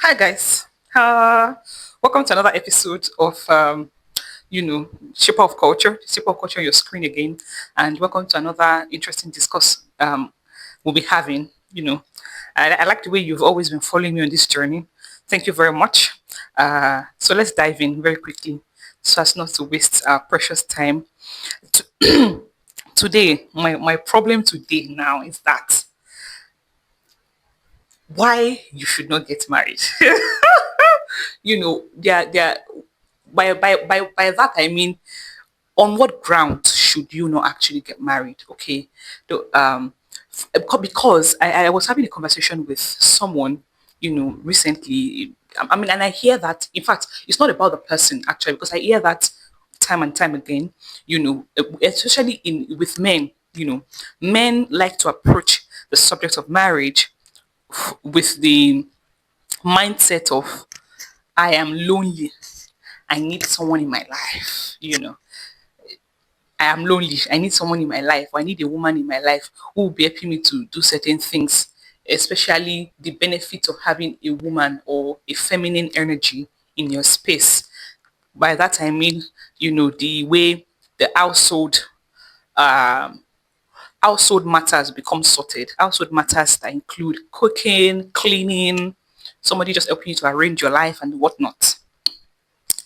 Hi guys. Welcome to another episode of Shaper of Culture. Shaper of Culture on your screen again, and welcome to another interesting discuss we'll be having. I like the way you've always been following me on this journey. Thank you very much. So let's dive in very quickly, so as not to waste our precious time. Today, my problem today now is that why you should not get married. They're by that I mean, on what ground should you not actually get married? Okay. Because I was having a conversation with someone, recently. I mean, and I hear that, in fact, it's not about the person actually, because I hear that time and time again, especially in with men. Men like to approach the subject of marriage with the mindset of, I am lonely, I need someone in my life. I am lonely, I need someone in my life, or I need a woman in my life who will be helping me to do certain things, especially the benefit of having a woman or a feminine energy in your space. By that I mean, the way the um, household matters become sorted. Household matters that include cooking, cleaning, somebody just helping you to arrange your life and whatnot.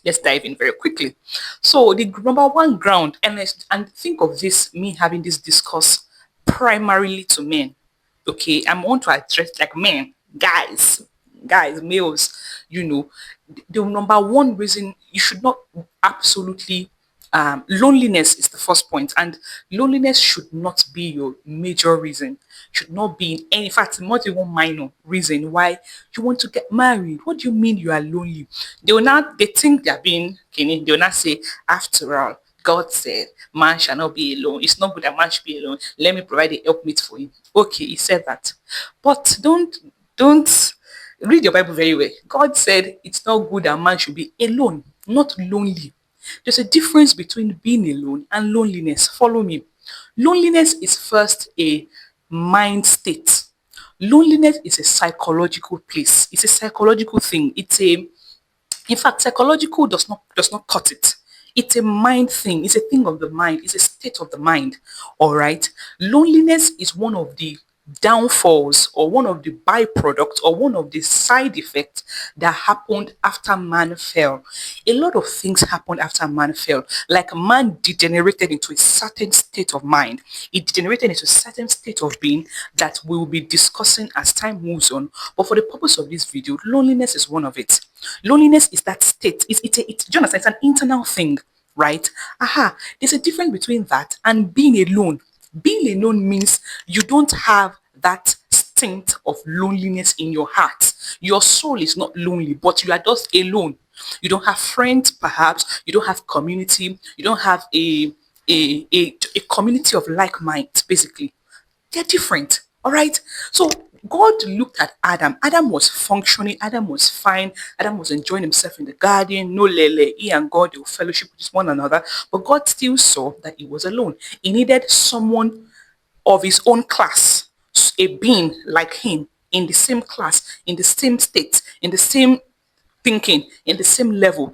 Let's dive in very quickly. So the number one ground, and think of this, me having this discourse primarily to men. Okay, I want to address like men, guys, males. You know, the number one reason you should not absolutely loneliness is the first point, and loneliness should not be your major reason, should not be in fact not even minor reason why you want to get married. What do you mean you are lonely? They think they're being kidding. They will not say, after all, God said man shall not be alone. It's not good that man should be alone. Let me provide a helpmeet for him. Okay, he said that, but don't read your Bible very well. God said it's not good that man should be alone, not lonely. There's a difference between being alone and loneliness. Follow me. Loneliness is first a mind state. Loneliness is a psychological place. It's a psychological thing. In fact, psychological does not cut it. It's a mind thing. It's a thing of the mind. It's a state of the mind. All right. Loneliness is one of the downfalls, or one of the byproducts, or one of the side effects that happened after man fell. A lot of things happened after man fell. Like, man degenerated into a certain state of mind. It degenerated into a certain state of being that we will be discussing as time moves on. But for the purpose of this video, loneliness is one of it. Loneliness is that state. Do you understand? It's an internal thing, right? Aha. There's a difference between that and being alone. Being alone means you don't have that stint of loneliness in your heart. Your soul is not lonely, but you are just alone. You don't have friends, perhaps. You don't have community. You don't have a community of like minds, basically. They're different. All right. So God looked at Adam. Adam was functioning. Adam was fine. Adam was enjoying himself in the garden. No lele. He and God, they will fellowship with one another. But God still saw that he was alone. He needed someone of his own class, a being like him, in the same class, in the same state, in the same thinking, in the same level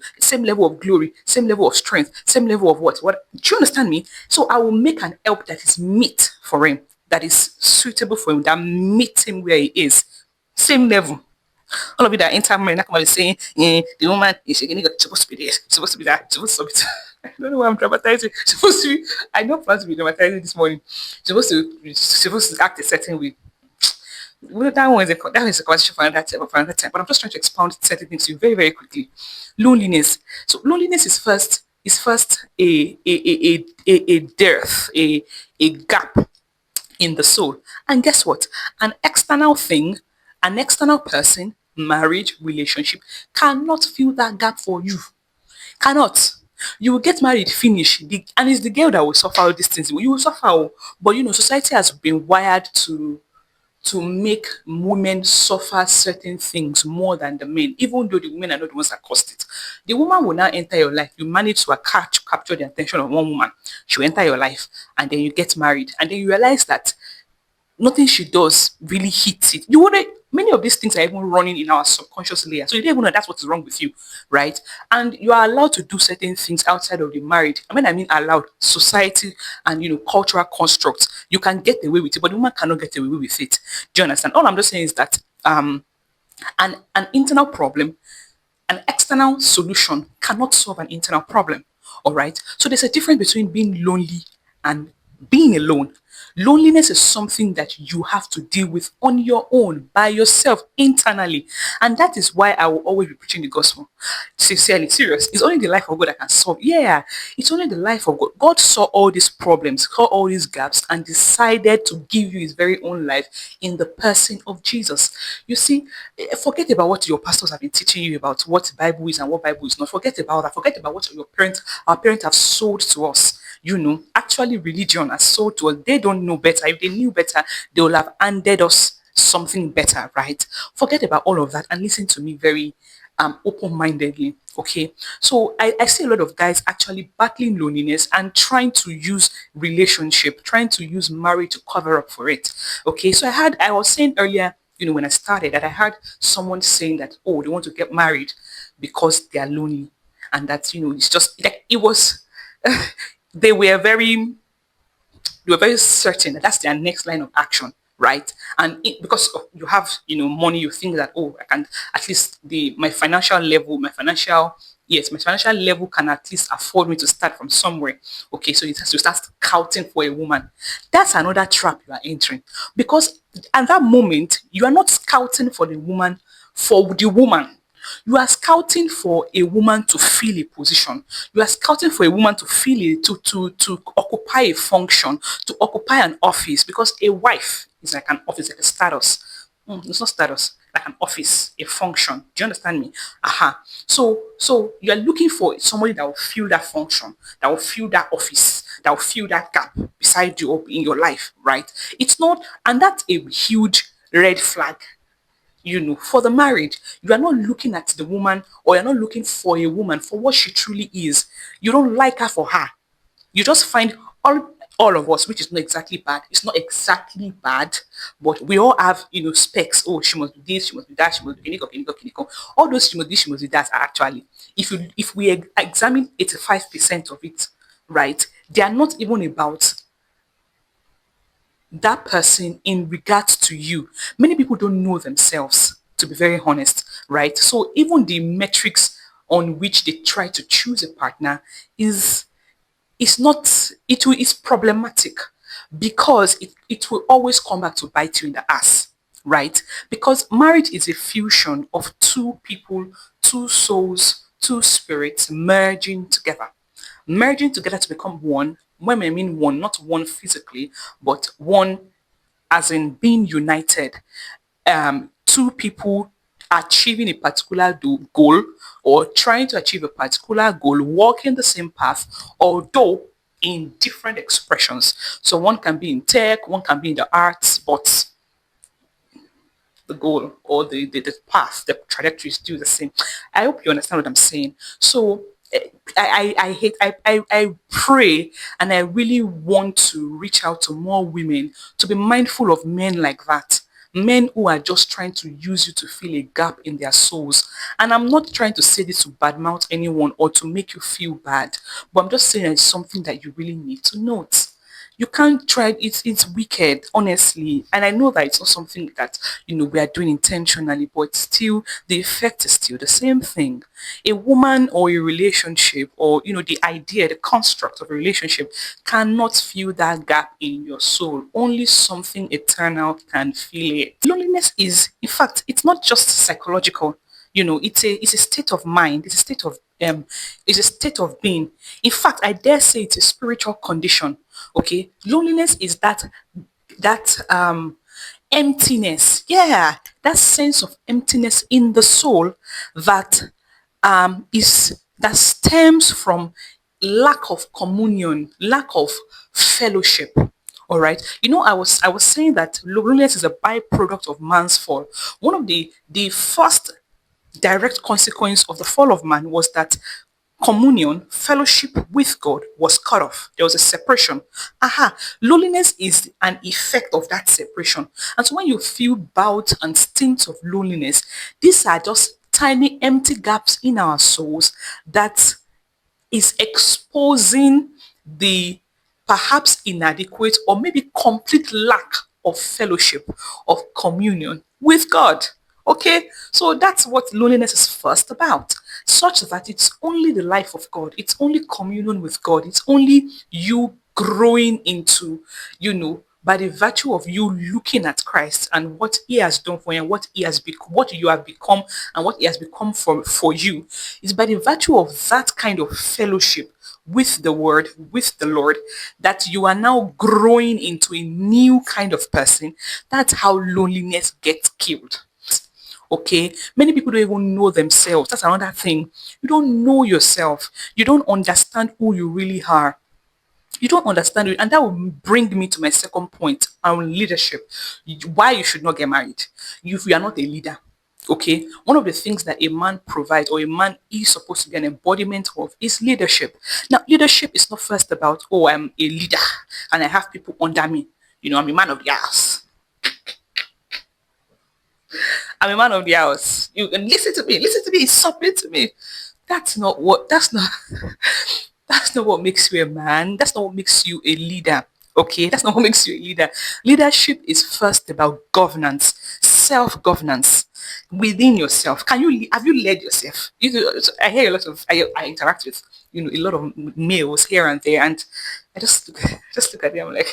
of glory, same level of strength, same level of what do you understand me? So I will make an help that is meet for him, that is suitable for him, that meets him where he is, same level. All of you that enter marriage, not saying, the woman is supposed to be this, supposed to be that, supposed to be I don't know why I'm dramatizing. Supposed to be, I don't plan to be dramatizing this morning. Supposed to act a certain way. Well, that is a conversation for another time. But I'm just trying to expound certain things to you very, very quickly. Loneliness. So loneliness is first a dearth, a gap in the soul. And guess what? An external thing, an external person, marriage, relationship, cannot fill that gap for you. Cannot. You will get married, finish, and it's the girl that will suffer all these things. You will suffer, oh, but society has been wired to make women suffer certain things more than the men, even though the women are not the ones that caused it. The woman will now enter your life. You manage to capture the attention of one woman. She will enter your life, and then you get married, and then you realize that nothing she does really hits it. You wouldn't. Many of these things are even running in our subconscious layer. So you don't even know that's what is wrong with you, right? And you are allowed to do certain things outside of the marriage. I mean allowed, society and cultural constructs. You can get away with it, but the woman cannot get away with it. Do you understand? All I'm just saying is that an internal problem, an external solution cannot solve an internal problem. All right. So there's a difference between being lonely and being alone. Loneliness is something that you have to deal with on your own, by yourself, internally. And that is why I will always be preaching the gospel. Sincerely, serious. It's only the life of God that can solve. Yeah, it's only the life of God. God saw all these problems, saw all these gaps, and decided to give you his very own life in the person of Jesus. You see, forget about what your pastors have been teaching you about what Bible is and what Bible is not. Forget about that. Forget about what our parents have sold to us. Actually, religion has sold to us. They don't know better. If they knew better, they would have handed us something better, right? Forget about all of that and listen to me very open-mindedly. Okay. So I see a lot of guys actually battling loneliness and trying to use relationship, trying to use marriage to cover up for it. Okay. So I was saying earlier, when I started, that I heard someone saying that, oh, they want to get married because they are lonely. And that, it's just like it was they were very certain that that's their next line of action, right? And because you have money, you think that, oh, I can at least my financial level, my financial level can at least afford me to start from somewhere. Okay, so it has to start scouting for a woman. That's another trap you are entering, because at that moment you are not scouting for the woman, for the woman. You are scouting for a woman to fill a position. You are scouting for a woman to fill it, to occupy a function, to occupy an office, because a wife is like an office, like a status. It's not status, like an office, a function. Do you understand me? Aha. So you are looking for somebody that will fill that function, that will fill that office, that will fill that gap beside you in your life, right? It's not, and that's a huge red flag. For the marriage, you are not looking at the woman, or you're not looking for a woman for what she truly is. You don't like her for her. You just find all of us, which is not exactly bad. It's not exactly bad, but we all have specs. Oh, she must be this, she must be that, she must be kiniko, kiniko, kiniko. All those she must be this, she must be that are actually, if we examine 85% of it, right, they are not even about that person in regards to you. Many people don't know themselves, to be very honest, right? So even the metrics on which they try to choose a partner is not, it's problematic, because it will always come back to bite you in the ass, right? Because marriage is a fusion of two people, two souls, two spirits merging together to become one. When I mean one, not one physically, but one as in being united. Two people achieving a particular goal, or trying to achieve a particular goal, walking the same path, although in different expressions. So one can be in tech, one can be in the arts, but the goal, or the path, the trajectory is still the same. I hope you understand what I'm saying. So I pray, and I really want to reach out to more women to be mindful of men like that. Men who are just trying to use you to fill a gap in their souls. And I'm not trying to say this to badmouth anyone or to make you feel bad, but I'm just saying it's something that you really need to note. You can't try it. It's wicked, honestly. And I know that it's not something that we are doing intentionally, but still the effect is still the same thing. A woman, or a relationship, or the idea, the construct of a relationship cannot fill that gap in your soul. Only something eternal can fill it. Loneliness is, in fact, it's not just psychological. It's a state of mind. It's a state of being. In fact, I dare say it's a spiritual condition. Okay, loneliness is that emptiness. Yeah, that sense of emptiness in the soul that is that stems from lack of communion, lack of fellowship. All right. I was saying that loneliness is a byproduct of man's fall. One of the first direct consequence of the fall of man was that Communion, fellowship with God was cut off. There was a separation. Aha, loneliness is an effect of that separation. And so when you feel bouts and stints of loneliness, these are just tiny empty gaps in our souls that is exposing the perhaps inadequate or maybe complete lack of fellowship, of communion with God. Okay, so that's what loneliness is first about, such that it's only the life of God, it's only communion with God, it's only you growing into, by the virtue of you looking at Christ and what He has done for you and what you have become and what He has become for you, is by the virtue of that kind of fellowship with the Word, with the Lord, that you are now growing into a new kind of person. That's how loneliness gets killed. Okay, many people don't even know themselves. That's another thing. You don't know yourself, you don't understand who you really are. You don't understand it, and that will bring me to my second point on leadership. Why you should not get married if you are not a leader. Okay, one of the things that a man provides or a man is supposed to be an embodiment of is leadership. Now, leadership is not first about, oh, I'm a leader and I have people under me. I'm a man of the house. I'm a man of the house. You can listen to me, submit to me. That's not what. That's not. That's not what makes you a man. That's not what makes you a leader. Okay, that's not what makes you a leader. Leadership is first about governance, self-governance within yourself. Have you led yourself? I hear a lot of I interact with a lot of males here and there, and I just look at them like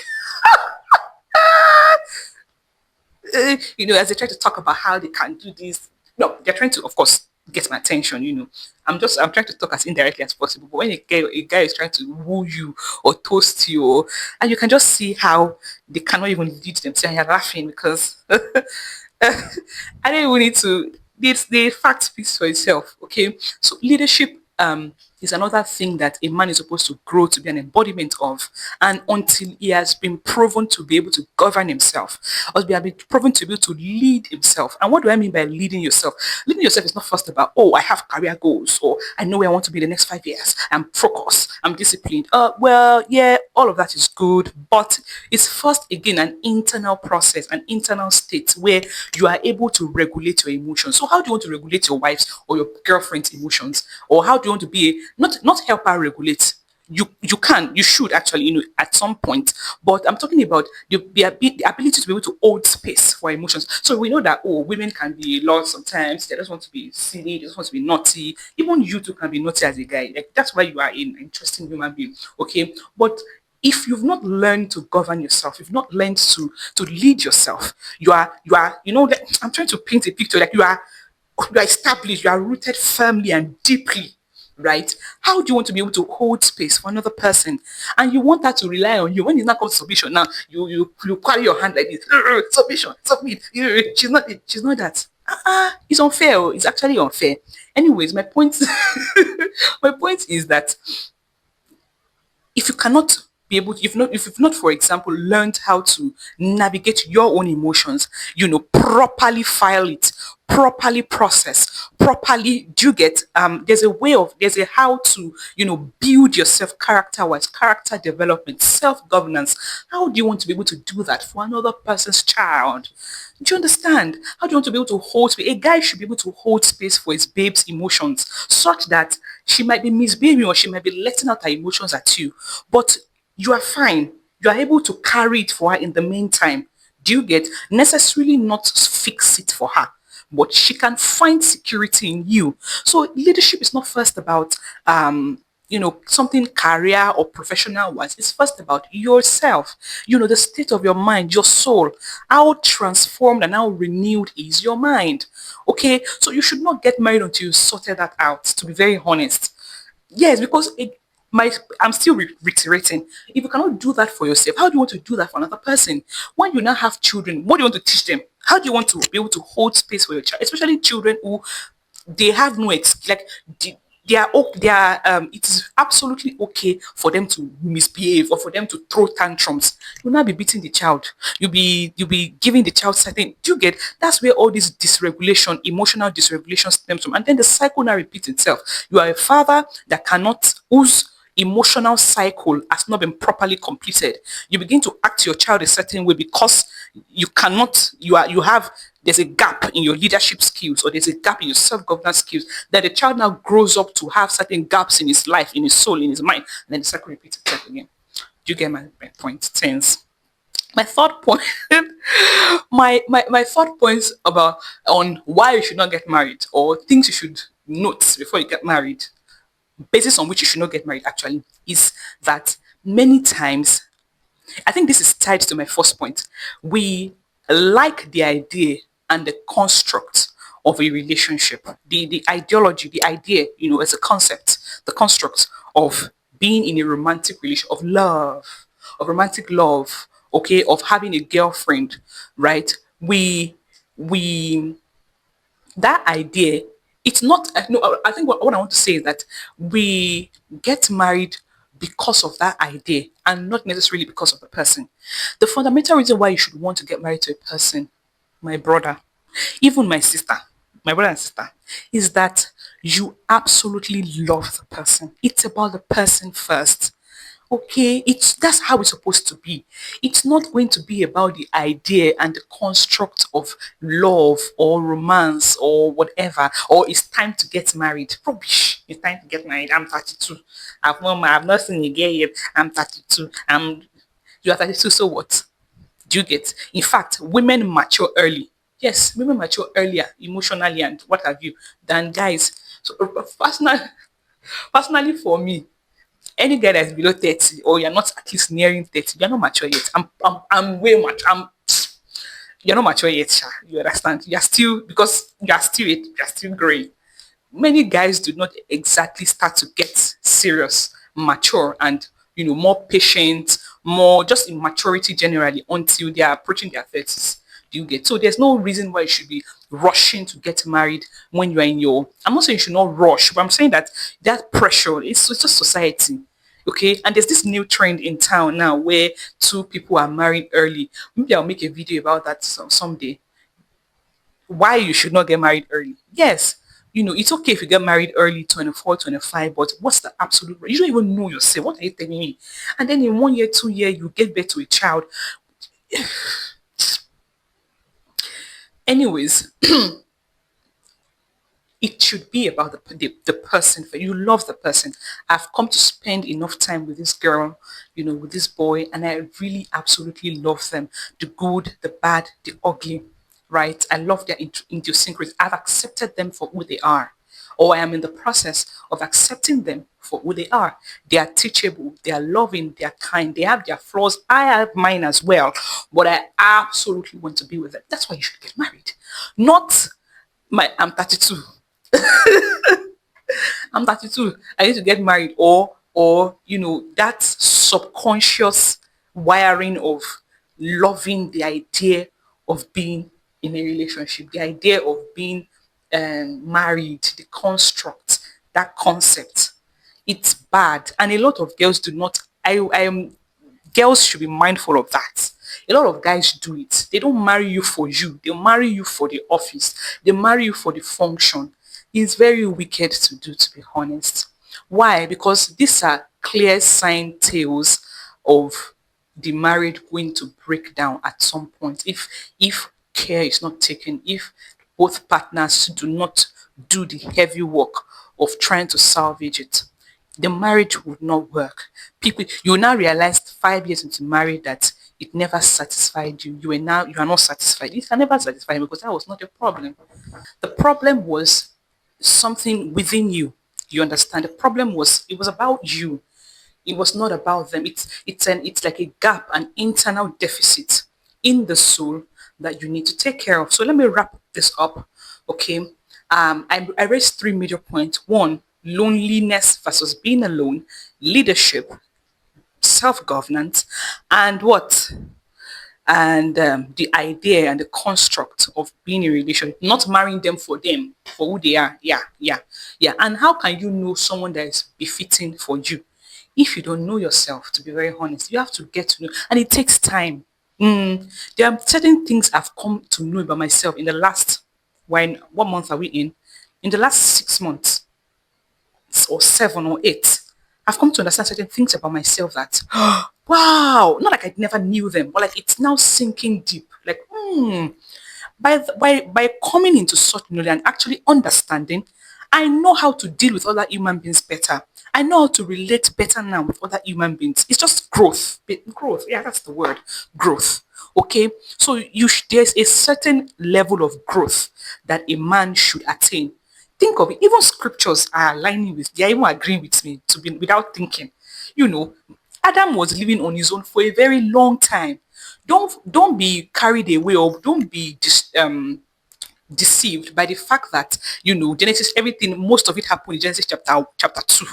as they try to talk about how they can do this. No, they're trying to, of course, get my attention. I'm trying to talk as indirectly as possible. But when a guy is trying to woo you or toast you, and you can just see how they cannot even lead themselves, and you're laughing because I don't even need to. The fact speaks for itself. Okay, so leadership is another thing that a man is supposed to grow to be an embodiment of, and until he has been proven to be able to govern himself, or be been proven to be able to lead himself. And what do I mean by leading yourself? Leading yourself is not first about, oh, I have career goals, or I know where I want to be the next 5 years. I'm focused. I'm disciplined. Well, yeah, all of that is good, but it's first again an internal process, an internal state where you are able to regulate your emotions. So how do you want to regulate your wife's or your girlfriend's emotions? Or how do you want to be not help her regulate? You should actually, at some point. But I'm talking about the ability to be able to hold space for emotions. So we know that, oh, women can be a lot sometimes. They just want to be silly, they just want to be naughty. Even you too can be naughty as a guy. Like, that's why you are an interesting human being. Okay. But if you've not learned to govern yourself, you've not learned to lead yourself, I'm trying to paint a picture like you are established, you are rooted firmly and deeply, right? How do you want to be able to hold space for another person? And you want that to rely on you. When it's not called submission, now you carry your hand like this, submission, submit. She's not that. It's unfair. Oh. It's actually unfair. Anyways, my point my point is that if you cannot be able to, if you've not, for example, learned how to navigate your own emotions, properly file it, properly process, properly, do you get, there's a how to, build yourself character-wise, character development, self-governance. How do you want to be able to do that for another person's child? Do you understand? How do you want to be able to hold space? A guy should be able to hold space for his babe's emotions, such that she might be misbehaving or she might be letting out her emotions at you, but you are fine. You are able to carry it for her in the meantime. Do you get? Necessarily not fix it for her, but she can find security in you. So leadership is not first about something career or professional wise. It's first about yourself, the state of your mind, your soul, how transformed and how renewed is your mind. Okay, so you should not get married until you sorted that out, to be very honest. Yes, because I'm still reiterating. If you cannot do that for yourself, how do you want to do that for another person? When you now have children, what do you want to teach them? How do you want to be able to hold space for your child, especially children who they have no like it is absolutely okay for them to misbehave or for them to throw tantrums. You'll not be beating the child. You'll be giving the child certain. Do you get? That's where all this dysregulation, emotional dysregulation stems from, and then the cycle now repeats itself. You are a father that cannot whose emotional cycle has not been properly completed. You begin to act your child a certain way because you cannot. You have there's a gap in your leadership skills or there's a gap in your self-governance skills that the child now grows up to have certain gaps in his life, in his soul, in his mind, and then the cycle repeats itself again. Do you get my point? Tense. My third point, my third point about on why you should not get married or things you should note before you get married, basis on which you should not get married actually, is that many times I think this is tied to my first point. We like the idea and the construct of a relationship, the ideology, the idea, as a concept, the construct of being in a romantic relation, of romantic love, okay, of having a girlfriend, right? We that idea, it's not no, I think what I want to say is that we get married because of that idea and not necessarily because of the person. The fundamental reason why you should want to get married to a person, my brother, even my sister, my brother and sister, is that you absolutely love the person. It's about the person first. Okay, that's how it's supposed to be. It's not going to be about the idea and the construct of love or romance or whatever, or it's time to get married. Rubbish. It's time to get married. I'm 32. I've not seen a girl yet. I'm 32. You are 32, so what? Do you get? In fact, women mature early. Yes, women mature earlier emotionally and what have you than guys. So personally for me, any guy that's below 30 or you're not at least nearing 30, you're not mature yet. I'm way much. You're not mature yet, Sha. You understand? You're still because you're still growing. Many guys do not exactly start to get serious, mature, and more patient, more just in maturity generally until they are approaching their 30s. Do you get? So there's no reason why you should be rushing to get married when you are in your. I'm not saying you should not rush, but I'm saying that that pressure it's just society. Okay, and there's this new trend in town now where two people are married early. Maybe I'll make a video about that someday, why you should not get married early. Yes, it's okay if you get married early, 24, 25, but what's the absolute, you don't even know yourself. What are you telling me? And then in 1 year, 2 year, you get birth to a child. Anyways, it should be about the person. For you love the person. I've come to spend enough time with this girl, with this boy, and I really absolutely love them. The good, the bad, the ugly, right? I love their idiosyncrasies. I've accepted them for who they are, or I am in the process of accepting them for who they are. They are teachable, they are loving, they are kind, they have their flaws. I have mine as well, but I absolutely want to be with them. That's why you should get married. Not I'm 32. I'm 32. I need to get married, or that subconscious wiring of loving the idea of being in a relationship, the idea of being married, the construct, that concept. It's bad, and a lot of girls do not. I am girls should be mindful of that. A lot of guys do it. They don't marry you for you. They marry you for the office. They marry you for the function. It's very wicked to do, to be honest. Why? Because these are clear sign tales of the marriage going to break down at some point if care is not taken, if both partners do not do the heavy work of trying to salvage it, the marriage would not work. People, you now realize 5 years into marriage that it never satisfied you. You are not satisfied. It can never satisfy me because that was not a problem. The problem was something within you. You understand? The problem was it was about you. It was not about them. It's like a gap, an internal deficit in the soul that you need to take care of. So let me wrap this up. Okay. I raised three major points. One, loneliness versus being alone, leadership, self-governance, and what? and the idea and the construct of being in a relationship, not marrying them for who they are. Yeah, yeah, yeah. And how can you know someone that is befitting for you if you don't know yourself? To be very honest, you have to get to know, and it takes time. There are certain things I've come to know about myself in the last, when what month are we in? In the last 6 months or 7 or 8, I've come to understand certain things about myself that, wow, not like I never knew them, but like it's now sinking deep. Like, by coming into such knowledge and actually understanding, I know how to deal with other human beings better. I know how to relate better now with other human beings. It's just growth. Growth. Yeah, that's the word. Growth. Okay. So there's a certain level of growth that a man should attain. Think of it. Even scriptures are aligning with. They are even agreeing with me to be without thinking. You know, Adam was living on his own for a very long time. Don't be carried away, or don't be deceived by the fact that, Genesis, everything, most of it happened in Genesis chapter 2.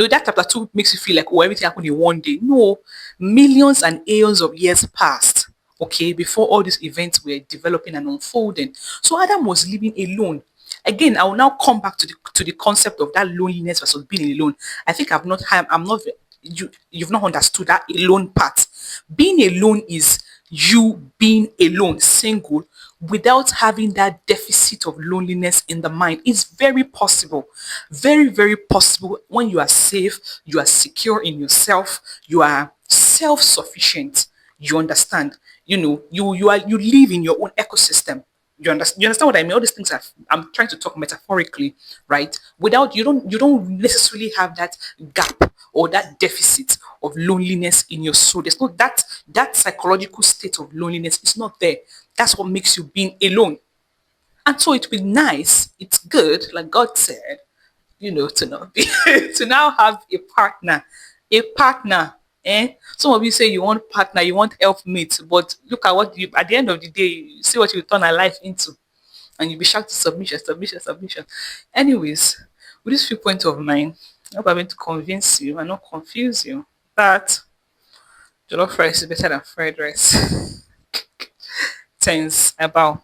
That chapter 2 makes you feel like, oh, everything happened in one day. No, millions and aeons of years passed, okay, before all these events were developing and unfolding. So Adam was living alone. Again, I will now come back to the concept of that loneliness versus being alone. I think I'm not you've not understood that alone part. Being alone is you being alone, single, without having that deficit of loneliness in the mind. It's very possible, very, very possible when you are safe, you are secure in yourself, you are self-sufficient. You understand? You live in your own ecosystem. You understand what I mean? All these things I'm trying to talk metaphorically, right? Without you don't necessarily have that gap or that deficit of loneliness in your soul. There's not that psychological state of loneliness is not there. That's what makes you being alone. And so it will be nice, it's good, like God said, to not be to now have a partner. A partner. Some of you say you want partner, you want helpmate, but look at what you at the end of the day, you see what you turn our life into. And you'll be shocked to submission, submission, submission. Anyways, with this few points of mine, I hope I'm going to convince you and not confuse you that jollof rice is better than fried rice. Thanks about